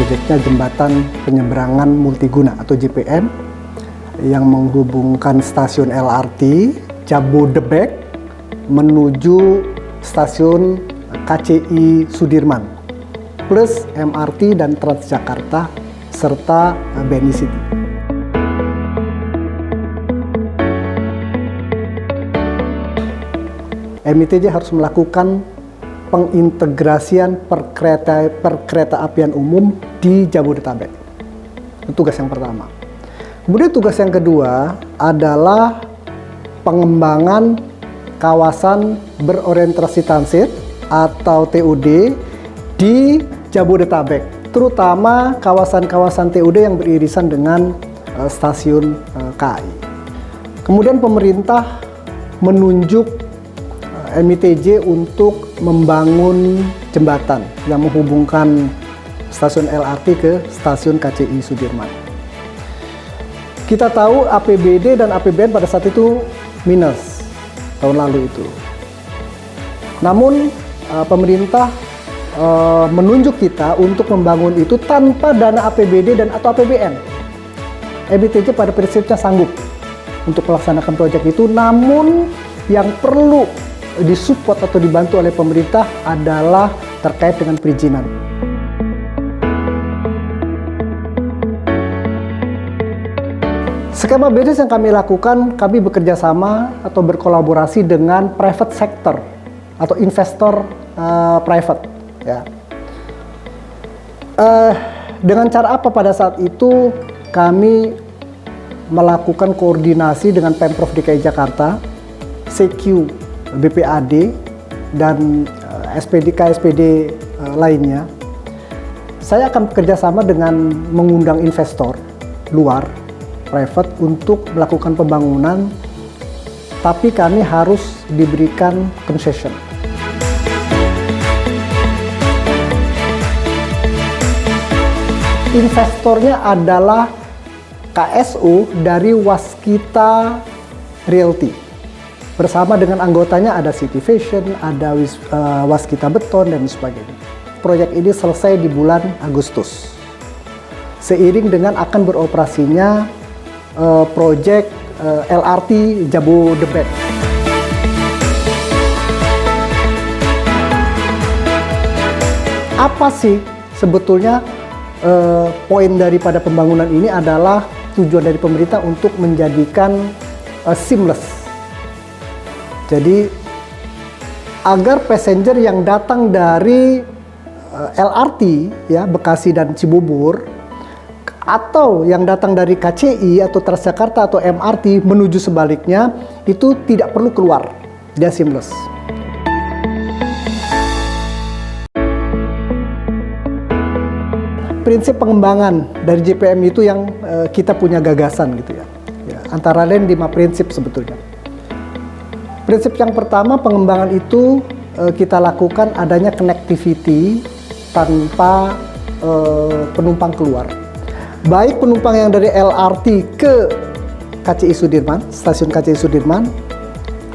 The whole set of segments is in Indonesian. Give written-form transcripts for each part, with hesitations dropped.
proyeknya Jembatan Penyeberangan Multiguna atau JPM yang menghubungkan stasiun LRT Jabodebek menuju stasiun KCI Sudirman plus MRT dan Transjakarta serta BNI City. MITJ harus melakukan pengintegrasian perkereta apian umum di Jabodetabek. Itu tugas yang pertama. Kemudian tugas yang kedua adalah pengembangan kawasan berorientasi transit atau TOD di Jabodetabek, terutama kawasan-kawasan TOD yang beririsan dengan stasiun KAI. Kemudian pemerintah menunjuk MITJ untuk membangun jembatan yang menghubungkan stasiun LRT ke stasiun KCI Sudirman. Kita tahu APBD dan APBN pada saat itu minus tahun lalu itu. Namun pemerintah menunjuk kita untuk membangun itu tanpa dana APBD dan atau APBN. MITJ pada prinsipnya sanggup untuk melaksanakan proyek itu, namun yang perlu disupport atau dibantu oleh pemerintah adalah terkait dengan perizinan. Skema bisnis yang kami lakukan, kami bekerja sama atau berkolaborasi dengan private sector atau investor private. Ya. Dengan cara apa pada saat itu kami melakukan koordinasi dengan Pemprov DKI Jakarta, CQ, BPAD, dan SPD-KSPD lainnya. Saya akan bekerja sama dengan mengundang investor luar, private, untuk melakukan pembangunan, tapi kami harus diberikan concession. Investornya adalah KSO dari Waskita Realty. Bersama dengan anggotanya ada City Fashion, ada Waskita Beton, dan sebagainya. Proyek ini selesai di bulan Agustus. Seiring dengan akan beroperasinya proyek LRT Jabodebek. Apa sih sebetulnya poin daripada pembangunan ini adalah tujuan dari pemerintah untuk menjadikan seamless. Jadi agar passenger yang datang dari LRT ya Bekasi dan Cibubur atau yang datang dari KCI atau Transjakarta atau MRT menuju sebaliknya itu tidak perlu keluar, dia seamless. Prinsip pengembangan dari JPM itu yang kita punya gagasan gitu ya. Antara lain 5 prinsip sebetulnya. Prinsip yang pertama, pengembangan itu kita lakukan adanya connectivity tanpa penumpang keluar. Baik penumpang yang dari LRT ke KCI Sudirman, stasiun KCI Sudirman,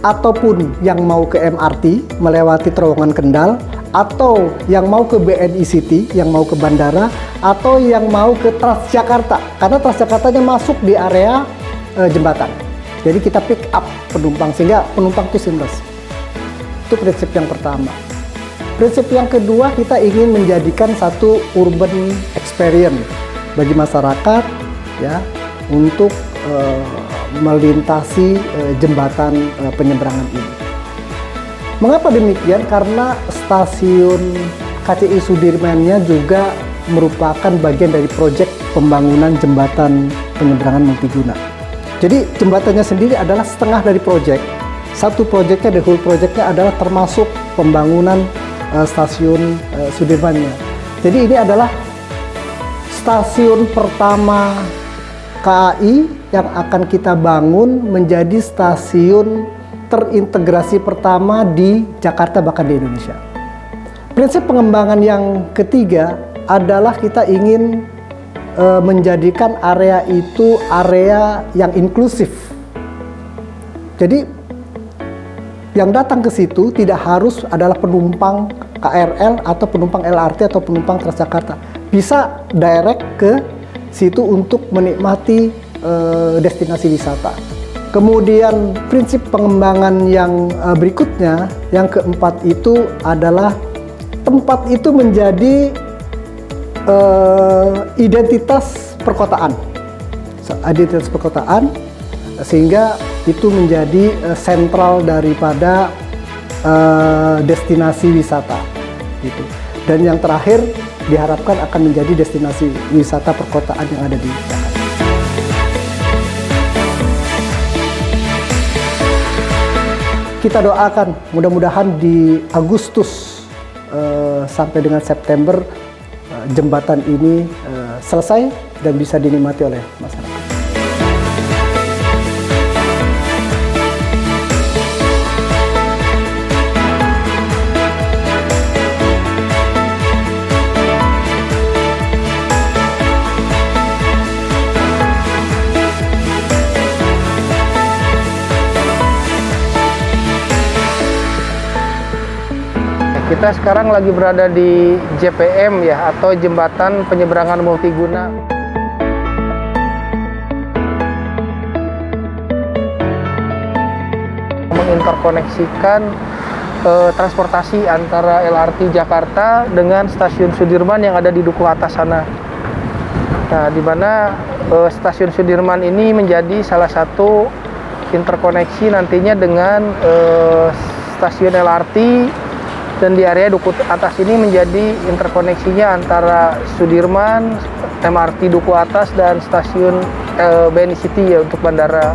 ataupun yang mau ke MRT melewati terowongan Kendal, atau yang mau ke BNI City, yang mau ke bandara, atau yang mau ke Transjakarta, karena Transjakartanya masuk di area jembatan. Jadi kita pick up penumpang sehingga penumpang itu seamless. Itu prinsip yang pertama. Prinsip yang kedua, kita ingin menjadikan satu urban experience bagi masyarakat ya untuk melintasi jembatan penyeberangan ini. Mengapa demikian? Karena stasiun KCI Sudirman-nya juga merupakan bagian dari proyek pembangunan jembatan penyeberangan multiguna. Jadi jembatannya sendiri adalah setengah dari proyek. Satu proyeknya, the whole proyeknya adalah termasuk pembangunan stasiun Sudirman-nya. Jadi ini adalah stasiun pertama KAI yang akan kita bangun menjadi stasiun terintegrasi pertama di Jakarta bahkan di Indonesia. Prinsip pengembangan yang ketiga adalah kita ingin menjadikan area itu area yang inklusif. Jadi yang datang ke situ tidak harus adalah penumpang KRL atau penumpang LRT atau penumpang Transjakarta. bisa direct ke situ untuk menikmati destinasi wisata. Kemudian prinsip pengembangan yang berikutnya, yang keempat itu adalah tempat itu menjadi identitas perkotaan. Identitas perkotaan, sehingga itu menjadi sentral daripada destinasi wisata gitu. Dan yang terakhir diharapkan akan menjadi destinasi wisata perkotaan yang ada di Jakarta. Kita doakan mudah-mudahan di Agustus sampai dengan September jembatan ini selesai dan bisa dinikmati oleh masyarakat. Kita sekarang lagi berada di JPM ya, atau Jembatan Penyeberangan Multiguna. Menginterkoneksikan transportasi antara LRT Jakarta dengan stasiun Sudirman yang ada di Duku Atas sana. Nah, di mana stasiun Sudirman ini menjadi salah satu interkoneksi nantinya dengan stasiun LRT. Dan di area Duku Atas ini menjadi interkoneksinya antara Sudirman, MRT Duku Atas, dan stasiun BNI City ya untuk bandara.